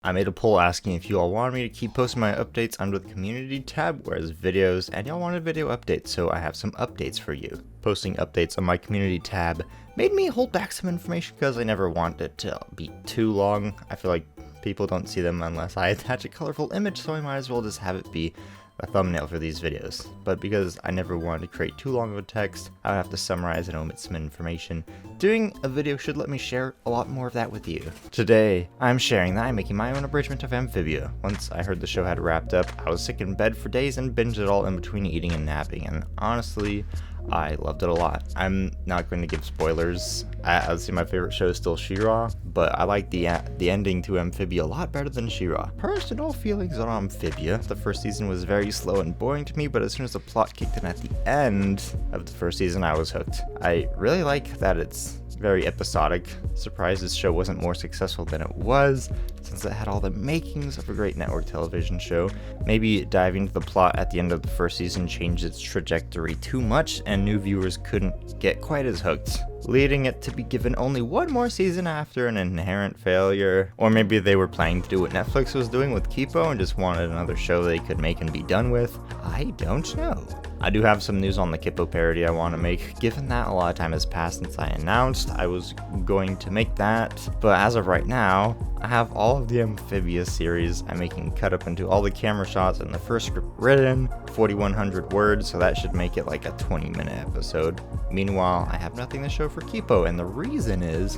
I made a poll asking if you all wanted me to keep posting my updates under the community tab, whereas videos, and y'all wanted video updates, so I have some updates for you. Posting updates on my community tab made me hold back some information because I never wanted it to be too long. I feel like people don't see them unless I attach a colorful image, so I might as well just have it be a thumbnail for these videos. But because I never wanted to create too long of a text, I would have to summarize and omit some information. Doing a video should let me share a lot more of that with you. Today, I'm sharing that I'm making my own abridgment of Amphibia. Once I heard the show had wrapped up, I was sick in bed for days and binged it all in between eating and napping, and honestly, I loved it a lot. I'm not going to give spoilers. Obviously, my favorite show is still She-Ra, but I like the ending to Amphibia a lot better than She-Ra. Personal feelings on Amphibia. The first season was very slow and boring to me, but as soon as the plot kicked in at the end of the first season, I was hooked. I really like that it's very episodic. Surprised this show wasn't more successful than it was, since it had all the makings of a great network television show. Maybe diving into the plot at the end of the first season changed its trajectory too much, and new viewers couldn't get quite as hooked, leading it to be given only one more season after an inherent failure. Or maybe they were planning to do what Netflix was doing with Kipo and just wanted another show they could make and be done with. I don't know. I do have some news on the Kipo parody I want to make, given that a lot of time has passed since I announced I was going to make that, but as of right now, I have all of the Amphibia series I'm making cut up into all the camera shots and the first script written, 4,100 words, so that should make it like a 20-minute episode. Meanwhile, I have nothing to show for Kipo, and the reason is,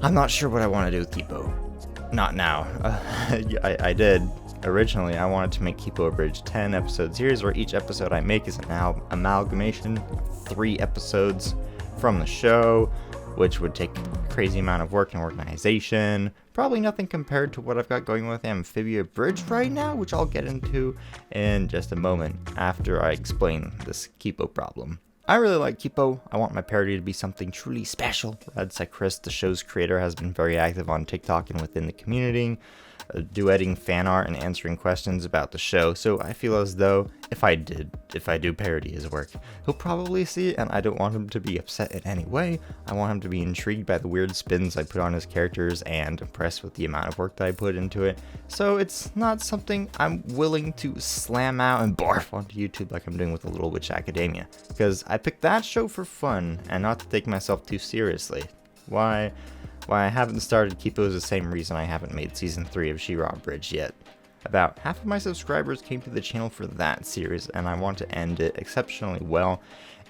I'm not sure what I want to do with Kipo. Not now. I did. Originally, I wanted to make Kipo Abridged 10 episode series where each episode I make is an amalgamation of 3 episodes from the show, which would take a crazy amount of work and organization. Probably nothing compared to what I've got going with Amphibibridged right now, which I'll get into in just a moment after I explain this Kipo problem. I really like Kipo. I want my parody to be something truly special. Chris, the show's creator, has been very active on TikTok and within the community, duetting fan art and answering questions about the show, so I feel as though if I do parody his work, he'll probably see it, and I don't want him to be upset in any way. I want him to be intrigued by the weird spins I put on his characters and impressed with the amount of work that I put into it, so it's not something I'm willing to slam out and barf onto YouTube like I'm doing with the Little Witch Academia, because I picked that show for fun and not to take myself too seriously. Why I haven't started Kipo is the same reason I haven't made season 3 of She-Ra Abridged yet. About half of my subscribers came to the channel for that series, and I want to end it exceptionally well,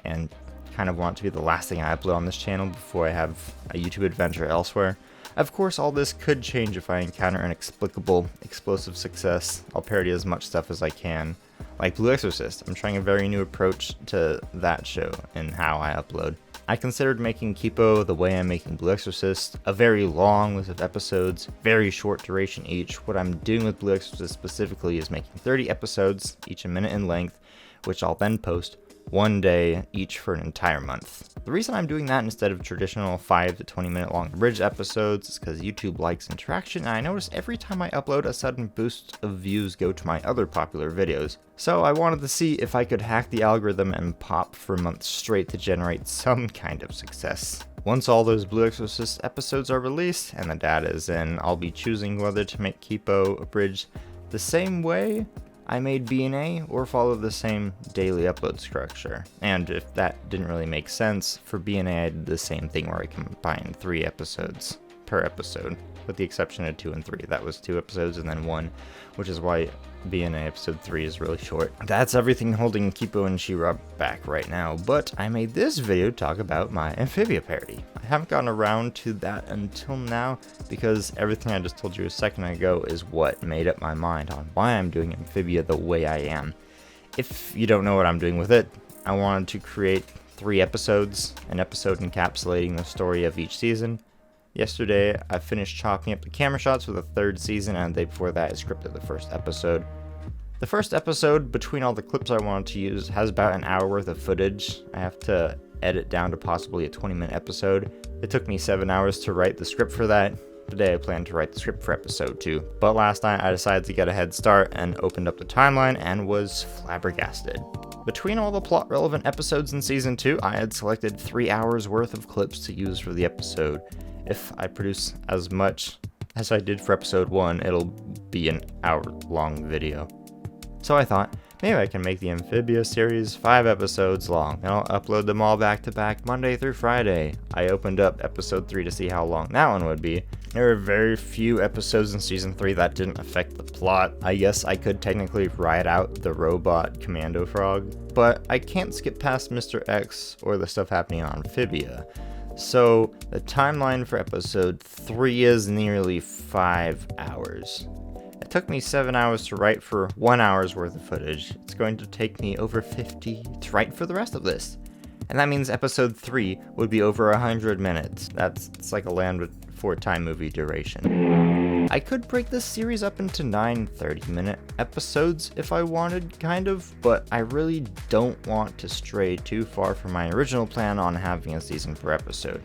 and kind of want to be the last thing I upload on this channel before I have a YouTube adventure elsewhere. Of course, all this could change if I encounter an inexplicable, explosive success. I'll parody as much stuff as I can. Like Blue Exorcist, I'm trying a very new approach to that show and how I upload. I considered making Kipo the way I'm making Blue Exorcist, a very long list of episodes, very short duration each. What I'm doing with Blue Exorcist specifically is making 30 episodes, each a minute in length, which I'll then post one day each for an entire month. The reason I'm doing that instead of traditional 5 to 20 minute long abridged episodes is because YouTube likes interaction, and I notice every time I upload, a sudden boost of views go to my other popular videos. So I wanted to see if I could hack the algorithm and pop for months straight to generate some kind of success. Once all those Blue Exorcist episodes are released and the data is in, I'll be choosing whether to make Kipo Abridged the same way I made B&A or follow the same daily upload structure. And if that didn't really make sense, for B&A I did the same thing where I combined 3 episodes per episode, with the exception of 2 and 3. That was 2 episodes and then 1, which is why B&A episode 3 is really short. That's everything holding Kipo and She-Ra back right now, but I made this video to talk about my Amphibia parody. I haven't gotten around to that until now because everything I just told you a second ago is what made up my mind on why I'm doing Amphibia the way I am. If you don't know what I'm doing with it, I wanted to create 3 episodes, an episode encapsulating the story of each season. Yesterday, I finished chopping up the camera shots for the 3rd season, and the day before that I scripted the first episode. The first episode, between all the clips I wanted to use, has about an hour worth of footage. I have to edit down to possibly a 20-minute episode. It took me 7 hours to write the script for that. Today I plan to write the script for episode 2. But last night I decided to get a head start and opened up the timeline and was flabbergasted. Between all the plot relevant episodes in season 2, I had selected 3 hours worth of clips to use for the episode. If I produce as much as I did for episode 1, it'll be an hour-long video. So I thought, maybe I can make the Amphibia series 5 episodes long, and I'll upload them all back to back Monday through Friday. I opened up episode 3 to see how long that one would be. There were very few episodes in season 3 that didn't affect the plot. I guess I could technically ride out the robot commando frog, but I can't skip past Mr. X or the stuff happening on Amphibia. So the timeline for episode 3 is nearly 5 hours. It took me 7 hours to write for 1 hour's worth of footage. It's going to take me over 50 to write for the rest of this. And that means episode 3 would be over 100 minutes. It's like a Land Before Time movie duration. I could break this series up into 9 30-minute episodes if I wanted, kind of, but I really don't want to stray too far from my original plan on having a season per episode.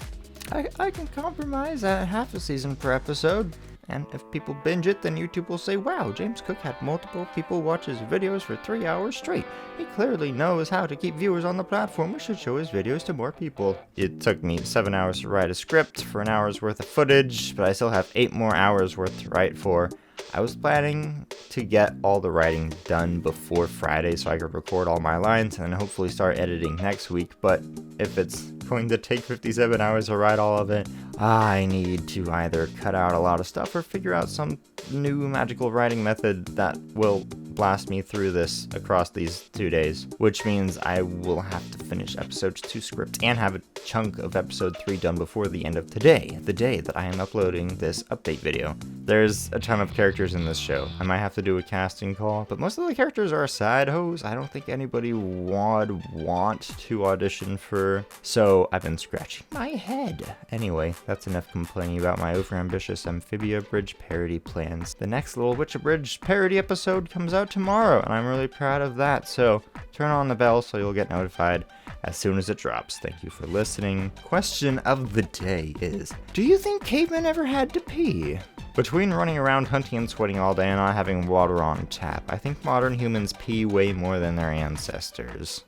I can compromise at half a season per episode. And if people binge it, then YouTube will say, wow, James Cook had multiple people watch his videos for 3 hours straight. He clearly knows how to keep viewers on the platform. We should show his videos to more people. It took me 7 hours to write a script for an hour's worth of footage, but I still have 8 more hours worth to write for. I was planning to get all the writing done before Friday so I could record all my lines and then hopefully start editing next week, but if it's going to take 57 hours to write all of it, I need to either cut out a lot of stuff or figure out some new magical writing method that will blast me through this across these 2 days, which means I will have to finish episode 2 script and have a chunk of episode 3 done before the end of today, the day that I am uploading this update video. There's a ton of characters in this show. I might have to do a casting call, but most of the characters are side hoes. I don't think anybody would want to audition for, so I've been scratching my head. Anyway, that's enough complaining about my overambitious Amphibibridged parody plans. The next Little Witch Abridged parody episode comes out tomorrow, and I'm really proud of that, so turn on the bell so you'll get notified as soon as it drops. Thank you for listening. Question of the day is, do you think cavemen ever had to pee? Between running around hunting and sweating all day and not having water on tap, I think modern humans pee way more than their ancestors.